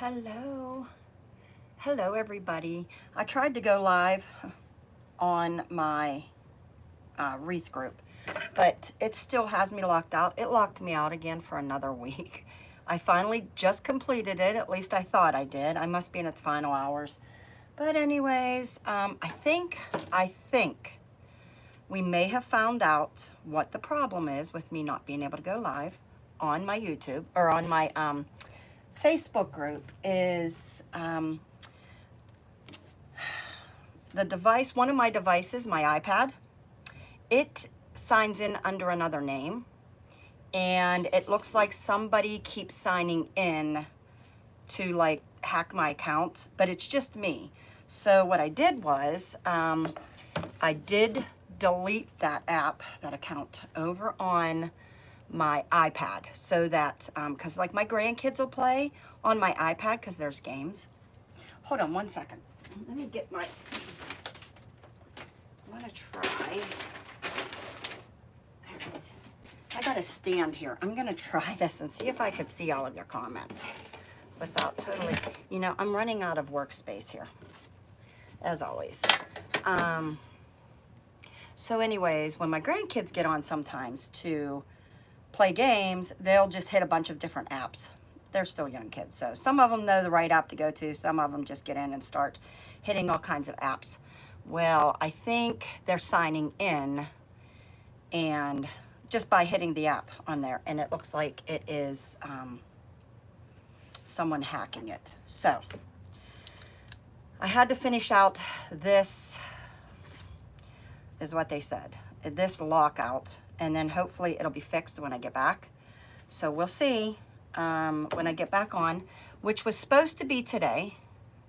Hello. Hello, everybody. I tried to go live on my wreath group, but it still has me locked out. It locked me out again for another week. I finally just completed it. At least I thought I did. I must be in its final hours. But anyways, I think we may have found out what the problem is with me not being able to go live on my YouTube or on my Facebook group is the device, one of my devices, my iPad, it signs in under another name, and it looks like somebody keeps signing in to like hack my account, but it's just me. So what I did was I did delete that app, that account over on my iPad, so that because like my grandkids will play on my iPad because there's games. Hold on one second. Let me get my, I'm gonna try. There it is. I got a stand here. I'm gonna try this and see if I could see all of your comments without totally, you know, I'm running out of workspace here, as always. So anyways, when my grandkids get on sometimes to play games, they'll just hit a bunch of different apps. They're still young kids, so some of them know the right app to go to. Some of them just get in and start hitting all kinds of apps. Well, I think they're signing in and just by hitting the app on there, and it looks like it is someone hacking it. So I had to finish out this, is what they said, this lockout, and then hopefully it'll be fixed when I get back. So we'll see when I get back on, which was supposed to be today.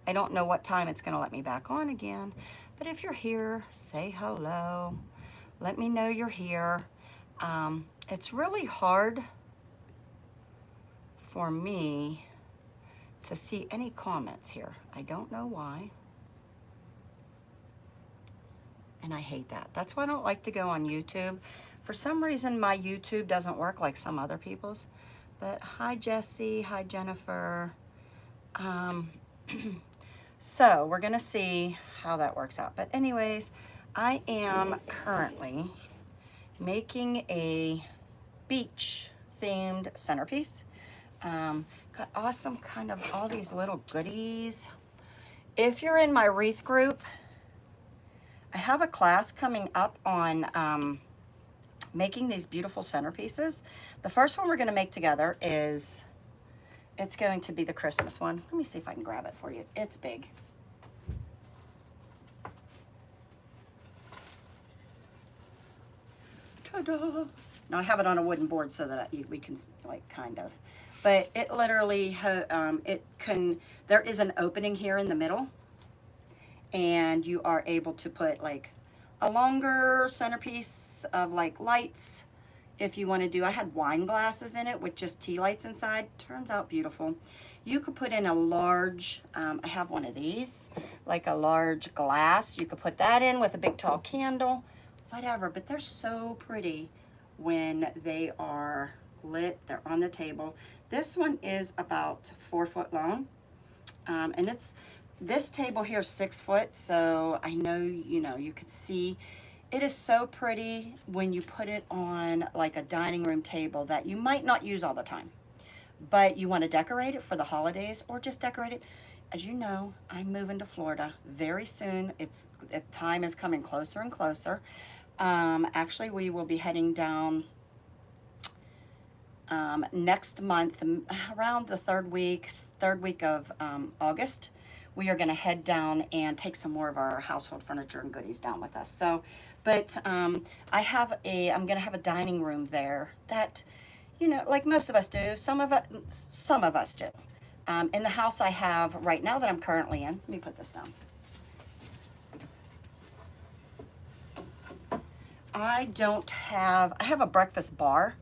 I don't know what time it's gonna let me back on again, but if you're here, say hello. Let me know you're here. It's really hard for me to see any comments here. I don't know why. And I hate that. That's why I don't like to go on YouTube. For some reason, my YouTube doesn't work like some other people's. But hi, Jessie. Hi, Jennifer. So we're going to see how that works out. But anyways, I am currently making a beach-themed centerpiece. Got awesome kind of all these little goodies. If you're in my wreath group, I have a class coming up on making these beautiful centerpieces. The first one we're going to make together is, it's going to be the Christmas one. Let me see if I can grab it for you. It's big. Ta-da! Now I have it on a wooden board so that we can like kind of, but it literally, there is an opening here in the middle, and you are able to put like a longer centerpiece of like lights if you want to do. I had wine glasses in it with just tea lights inside. Turns out beautiful. You could put in a large, I have one of these, like a large glass. You could put that in with a big tall candle, whatever, but they're so pretty when they are lit. They're on the table. This one is about 4 foot long, and this table here is 6 foot, so I know, you know, you could see it is so pretty when you put it on like a dining room table that you might not use all the time, but you want to decorate it for the holidays or just decorate it. As you know, I'm moving to Florida very soon. Time is coming closer and closer. Actually, we will be heading down next month, around the third week of August. We are going to head down and take some more of our household furniture and goodies down with us. So, but I'm going to have a dining room there that, you know, like most of us do. Some of us do. In the house I have right now that I'm currently in, let me put this down. I have a breakfast bar,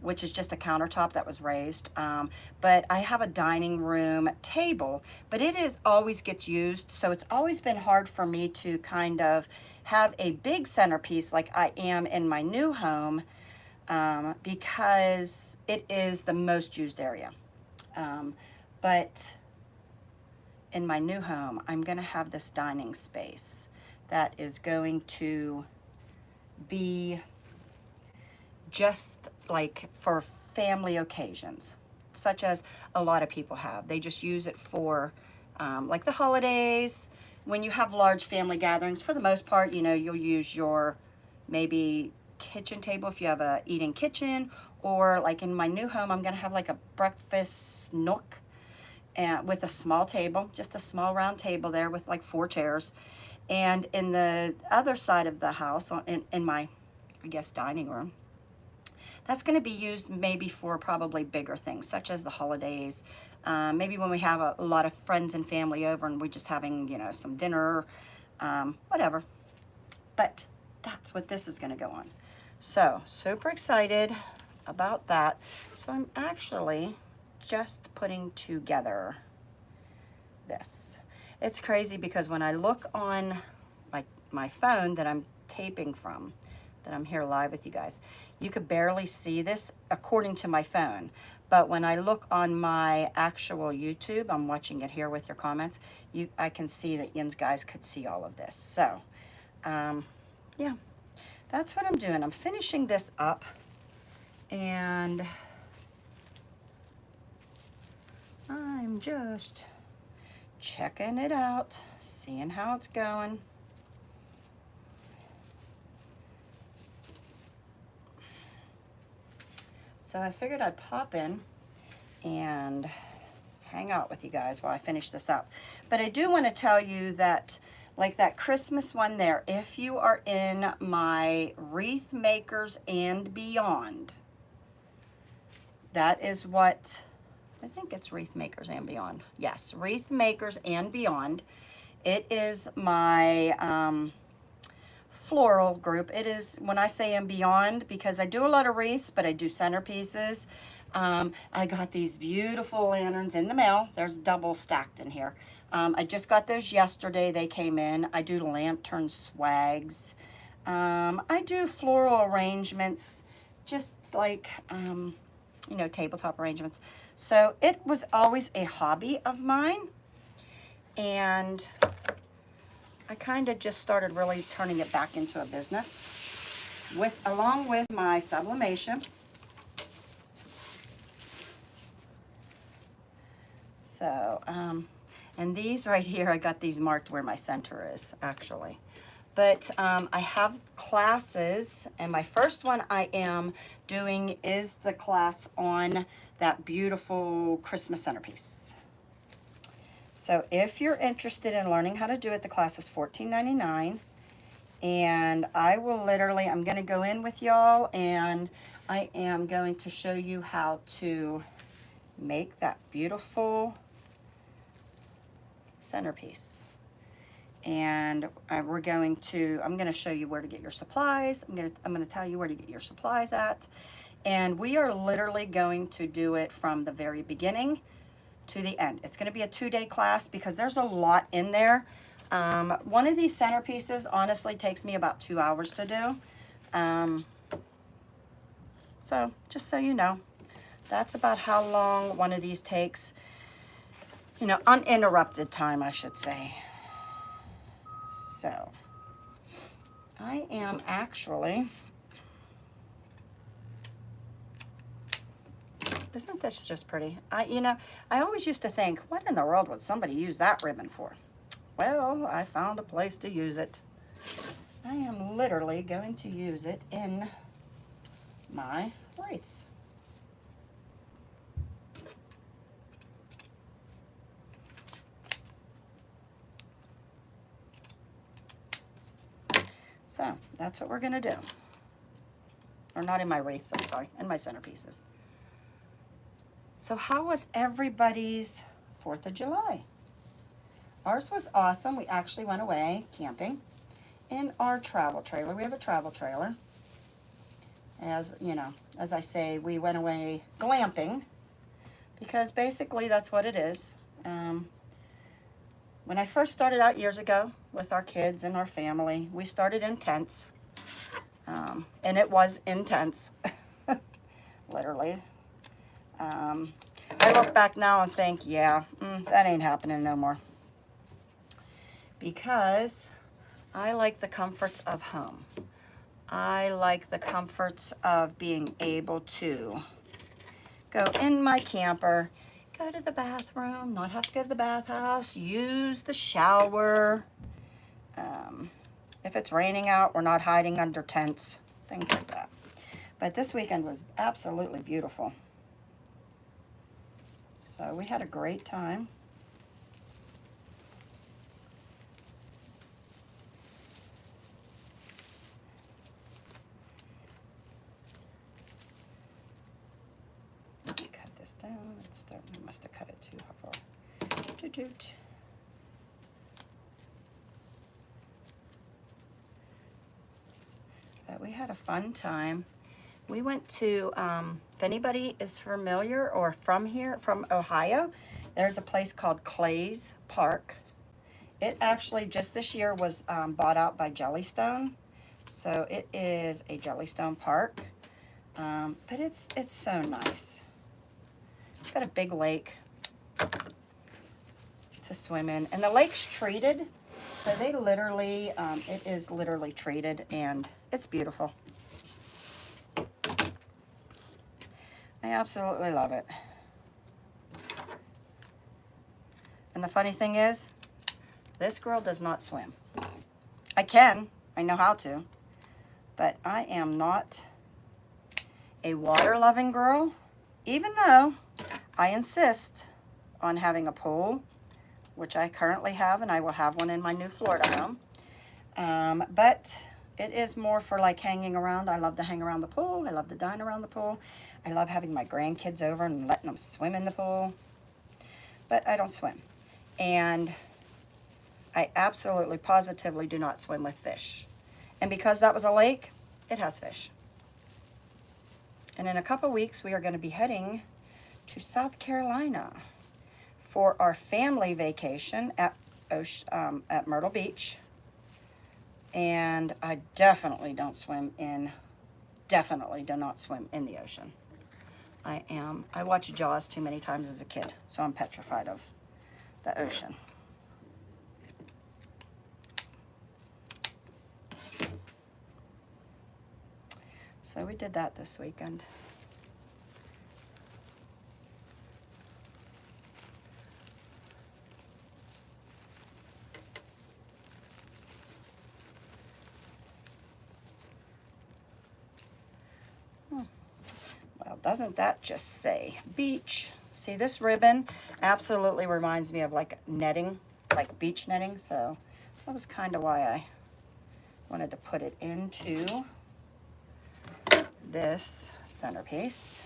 which is just a countertop that was raised. But I have a dining room table, but always gets used. So it's always been hard for me to kind of have a big centerpiece like I am in my new home, because it is the most used area. But in my new home, I'm going to have this dining space that is going to be just like for family occasions, such as a lot of people have. They just use it for like the holidays, when you have large family gatherings. For the most part, you know, you'll use your maybe kitchen table if you have a eating kitchen, or like in my new home, I'm gonna have like a breakfast nook and with a small table, just a small round table there with like 4 chairs. And in the other side of the house, in my, I guess, dining room, that's going to be used maybe for probably bigger things, such as the holidays. Maybe when we have a lot of friends and family over and we're just having, you know, some dinner, whatever. But that's what this is going to go on. So, super excited about that. So I'm actually just putting together this. It's crazy because when I look on my phone that I'm taping from, that I'm here live with you guys, you could barely see this according to my phone. But when I look on my actual YouTube, I'm watching it here with your comments, I can see that you guys could see all of this. So, yeah, that's what I'm doing. I'm finishing this up, and I'm just checking it out, seeing how it's going. So I figured I'd pop in and hang out with you guys while I finish this up. But I do want to tell you that, like that Christmas one there, if you are in my Wreath Makers and Beyond, that is what, I think it's Wreath Makers and Beyond. Yes, Wreath Makers and Beyond. It is my floral group. It is, when I say and beyond, because I do a lot of wreaths, but I do centerpieces. I got these beautiful lanterns in the mail. There's double stacked in here. I just got those yesterday. They came in. I do lantern swags. I do floral arrangements, just like, you know, tabletop arrangements. So it was always a hobby of mine, and I kind of just started really turning it back into a business, along with my sublimation. So, and these right here, I got these marked where my center is, actually. But I have classes, and my first one I am doing is the class on that beautiful Christmas centerpiece. So if you're interested in learning how to do it, the class is $14.99. And I will literally, I'm going to go in with y'all, and I am going to show you how to make that beautiful centerpiece. And I'm going to show you where to get your supplies. I'm going to tell you where to get your supplies at. And we are literally going to do it from the very beginning to the end. It's going to be a 2-day class because there's a lot in there. One of these centerpieces honestly takes me about 2 hours to do. So just so you know, that's about how long one of these takes. You know, uninterrupted time, I should say. So I am actually, isn't this just pretty? You know, I always used to think, what in the world would somebody use that ribbon for? Well, I found a place to use it. I am literally going to use it in my wreaths. So that's what we're going to do. Or not in my wreaths, I'm sorry, in my centerpieces. So how was everybody's 4th of July? Ours was awesome. We actually went away camping in our travel trailer. We have a travel trailer. As you know, as I say, we went away glamping because basically that's what it is. When I first started out years ago with our kids and our family, we started in tents. And it was intense, literally. I look back now and think, yeah, that ain't happening no more. because I like the comforts of home. I like the comforts of being able to go in my camper, go to the bathroom, not have to go to the bathhouse, use the shower. If it's raining out, we're not hiding under tents, things like that. But this weekend was absolutely beautiful. So we had a great time. Let me cut this down. I must have cut it too far. Doot. But we had a fun time. We went to, if anybody is familiar or from here, from Ohio, there's a place called Clay's Park. It actually just this year was bought out by Jellystone. So it is a Jellystone park. But it's so nice. It's got a big lake to swim in. And the lake's treated. So they literally, it is literally treated and it's beautiful. I absolutely love it. And the funny thing is, this girl does not swim. I can, I know how to, but I am not a water-loving girl, even though I insist on having a pool, which I currently have, and I will have one in my new Florida home. But it is more for like hanging around. I love to hang around the pool. I love to dine around the pool. I love having my grandkids over and letting them swim in the pool. But I don't swim. And I absolutely, positively do not swim with fish. And because that was a lake, it has fish. And in a couple weeks, we are going to be heading to South Carolina for our family vacation at Myrtle Beach. And I definitely do not swim in the ocean. I watched Jaws too many times as a kid, so I'm petrified of the ocean. So we did that this weekend. Well, doesn't that just say beach? See, this ribbon absolutely reminds me of like netting, like beach netting. So that was kind of why I wanted to put it into this centerpiece.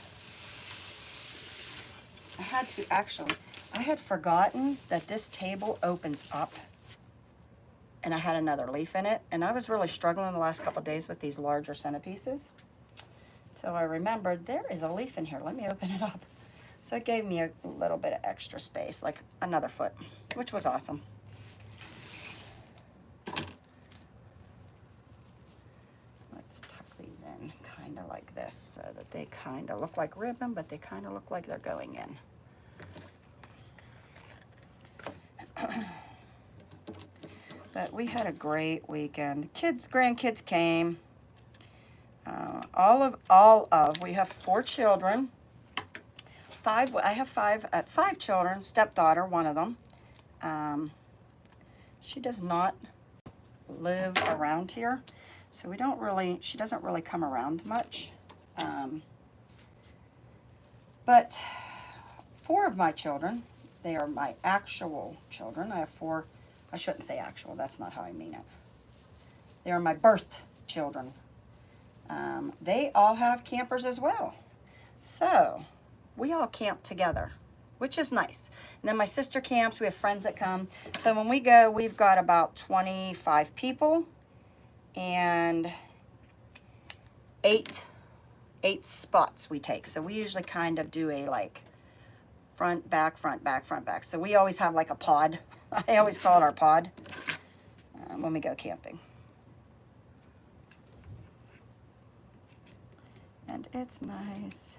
I had forgotten that this table opens up and I had another leaf in it. And I was really struggling the last couple of days with these larger centerpieces. So I remembered there is a leaf in here. Let me open it up. So it gave me a little bit of extra space, like another foot, which was awesome. Let's tuck these in kind of like this so that they kind of look like ribbon, but they kind of look like they're going in. But we had a great weekend. Grandkids came. We have 4 children. I have five children. Stepdaughter, one of them. She does not live around here, so she doesn't really come around much. But 4 of my children, they are my actual children. I have 4, I shouldn't say actual, that's not how I mean it. They are my birth children. They all have campers as well. So we all camp together, which is nice. And then my sister camps, we have friends that come. So when we go, we've got about 25 people and 8 spots we take. So we usually kind of do a like front, back, front, back, front, back. So we always have like a pod. I always call it our pod when we go camping. And it's nice.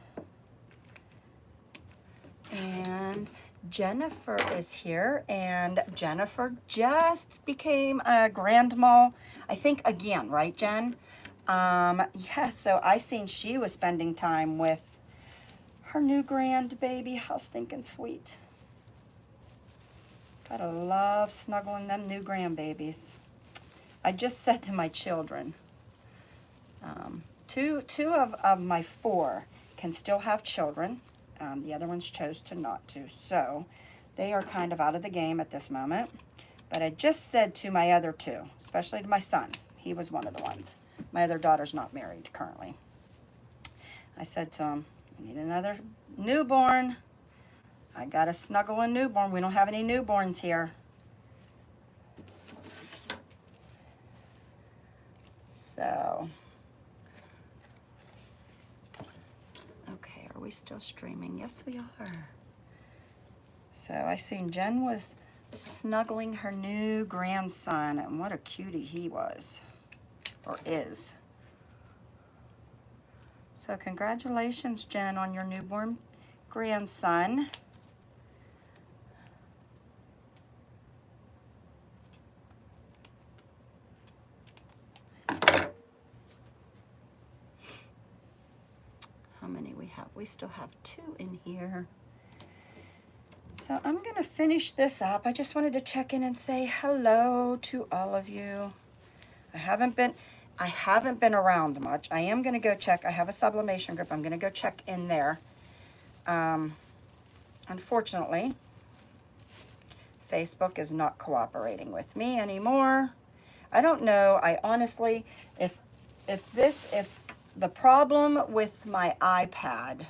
And Jennifer is here, and Jennifer just became a grandma, I think again, right, Jen? Yeah, so I seen she was spending time with her new grandbaby. How stinking sweet. Gotta love snuggling them new grandbabies. I just said to my children, two of my 4 can still have children. The other ones chose to not to, so they are kind of out of the game at this moment. But I just said to my other 2, especially to my son, he was one of the ones. My other daughter's not married currently. I said to him, "I need another newborn. I gotta snuggle a newborn. We don't have any newborns here." So, okay, are we still streaming? Yes, we are. So I seen Jen was snuggling her new grandson, and what a cutie he was, or is. So congratulations, Jen, on your newborn grandson. How many we have? We still have 2 in here. So I'm gonna finish this up. I just wanted to check in and say hello to all of you. I haven't been around much. I am gonna go check. I have a sublimation group. I'm gonna go check in there. Unfortunately, Facebook is not cooperating with me anymore. I don't know. I honestly, if the problem with my iPad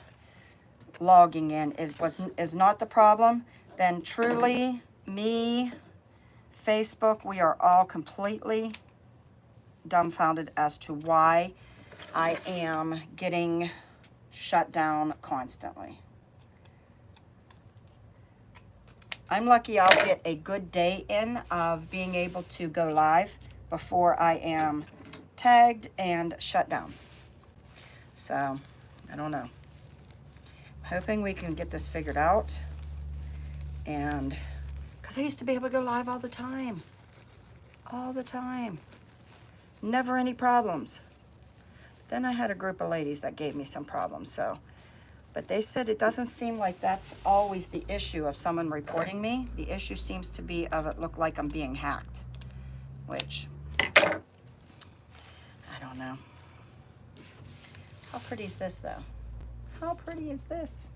logging in is not the problem, then truly me, Facebook, we are all completely dumbfounded as to why I am getting shut down constantly. I'm lucky I'll get a good day in of being able to go live before I am tagged and shut down. So, I don't know. I'm hoping we can get this figured out. And, because I used to be able to go live all the time. All the time. Never any problems. Then I had a group of ladies that gave me some problems, so. But they said it doesn't seem like that's always the issue of someone reporting me. The issue seems to be of it look like I'm being hacked, which, I don't know. How pretty is this, though? How pretty is this?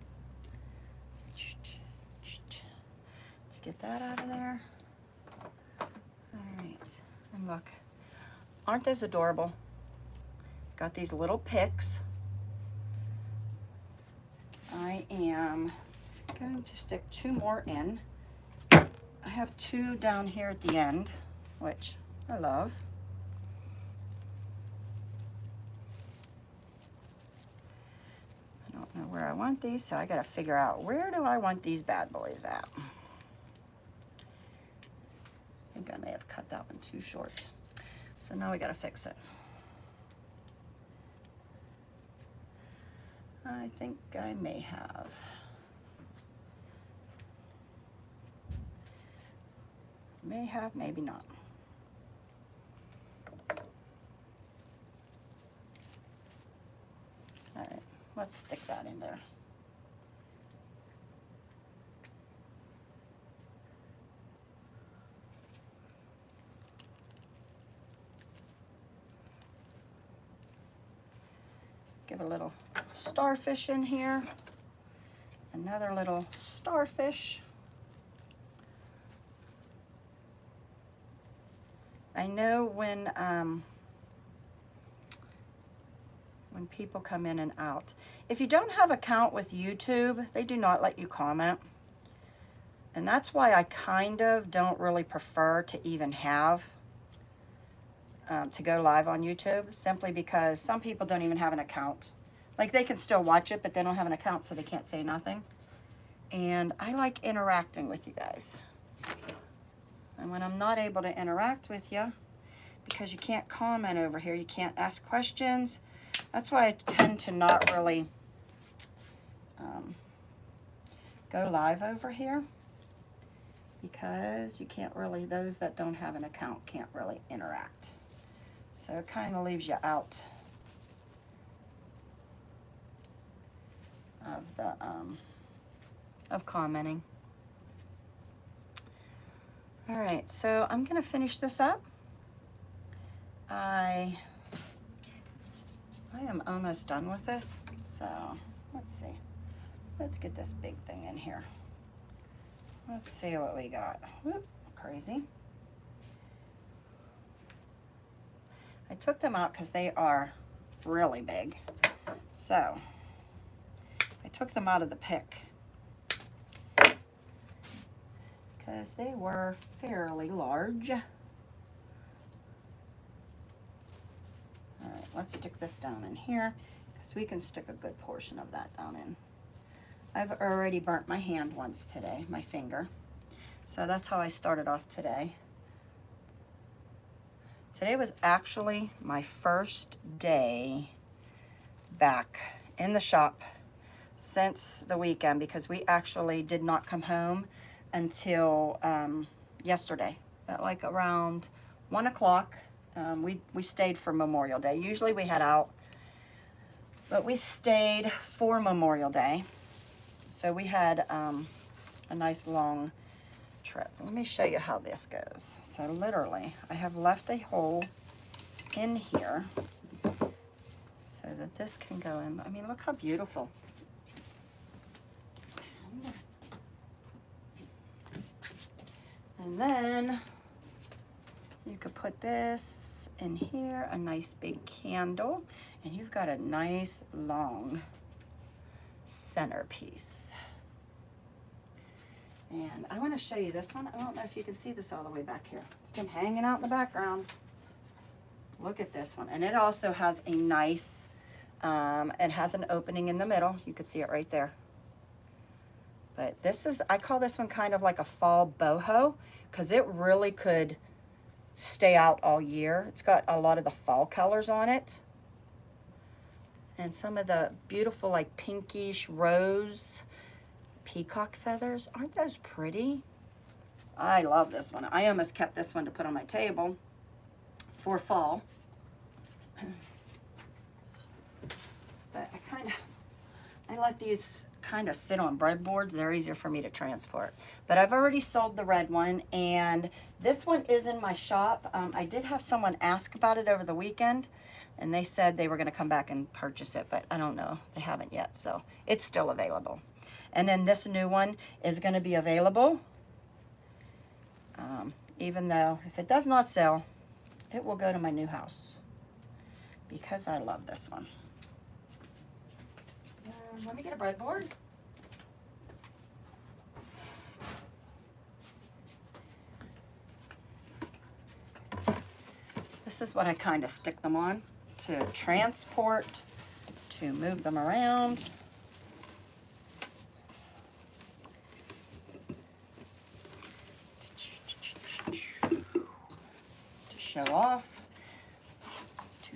Let's get that out of there. All right, and look, aren't those adorable? Got these little picks. I am going to stick 2 more in. I have 2 down here at the end, which I love. I don't know where I want these, so I gotta figure out where do I want these bad boys at. I think I may have cut that one too short. So now we gotta fix it. I think I may have. May have, maybe not. All right, let's stick that in there. Give a little starfish in here. Another little starfish. I know when people come in and out, if you don't have an account with YouTube, they do not let you comment. And that's why I kind of don't really prefer to even have to go live on YouTube, simply because some people don't even have an account. Like, they can still watch it, but they don't have an account, so they can't say nothing. And I like interacting with you guys. And when I'm not able to interact with you, because you can't comment over here, you can't ask questions, that's why I tend to not really go live over here because you can't really, those that don't have an account can't really interact. So it kind of leaves you out of the of commenting. All right, so I'm gonna finish this up. I am almost done with this. So let's see. Let's get this big thing in here. Let's see what we got. Whoop, crazy. I took them out because they are really big. So I took them out of the pick because they were fairly large. All right, let's stick this down in here because we can stick a good portion of that down in. I've already burnt my hand once today, my finger. So that's how I started off today. Today was actually my first day back in the shop since the weekend because we actually did not come home until yesterday at like around 1 o'clock. We stayed for Memorial Day. Usually we head out, but we stayed for Memorial Day. So we had a nice long trip. Let me show you how this goes. So literally, I have left a hole in here so that this can go in. I mean, look how beautiful. And then you could put this in here, a nice big candle, and you've got a nice long centerpiece. And I want to show you this one. I don't know if you can see this all the way back here. It's been hanging out in the background. Look at this one. And it also has a nice, it has an opening in the middle. You can see it right there. But this is, I call this one kind of like a fall boho because it really could stay out all year. It's got a lot of the fall colors on it. And some of the beautiful like pinkish rose peacock feathers. Aren't those pretty? I love this one. I almost kept this one to put on my table for fall. But I let these kind of sit on breadboards. They're easier for me to transport. But I've already sold the red one, and this one is in my shop. I did have someone ask about it over the weekend, and they said they were going to come back and purchase it, but I don't know. They haven't yet, so it's still available. And then this new one is going to be available, even though if it does not sell, it will go to my new house because I love this one. Let me get a breadboard. This is what I kind of stick them on to transport, to move them around. To show off.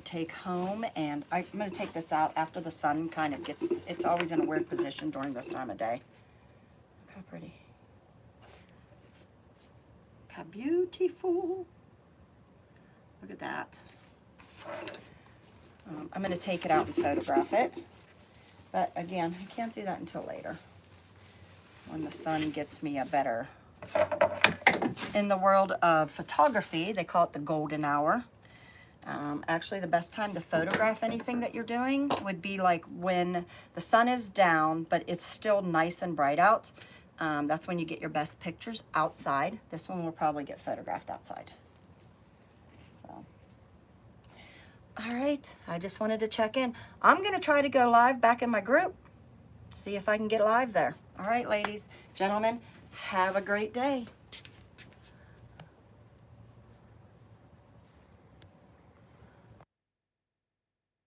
Take home, and I'm going to take this out after the sun kind of gets, it's always in a weird position during this time of day. Look how pretty. Look how beautiful. Look at that. I'm going to take it out and photograph it, but again, I can't do that until later when the sun gets me a better, in the world of photography, they call it the golden hour. Actually, the best time to photograph anything that you're doing would be like when the sun is down, but it's still nice and bright out. That's when you get your best pictures outside. This one will probably get photographed outside. So, all right, I just wanted to check in. I'm going to try to go live back in my group, see if I can get live there. All right, ladies, gentlemen, have a great day.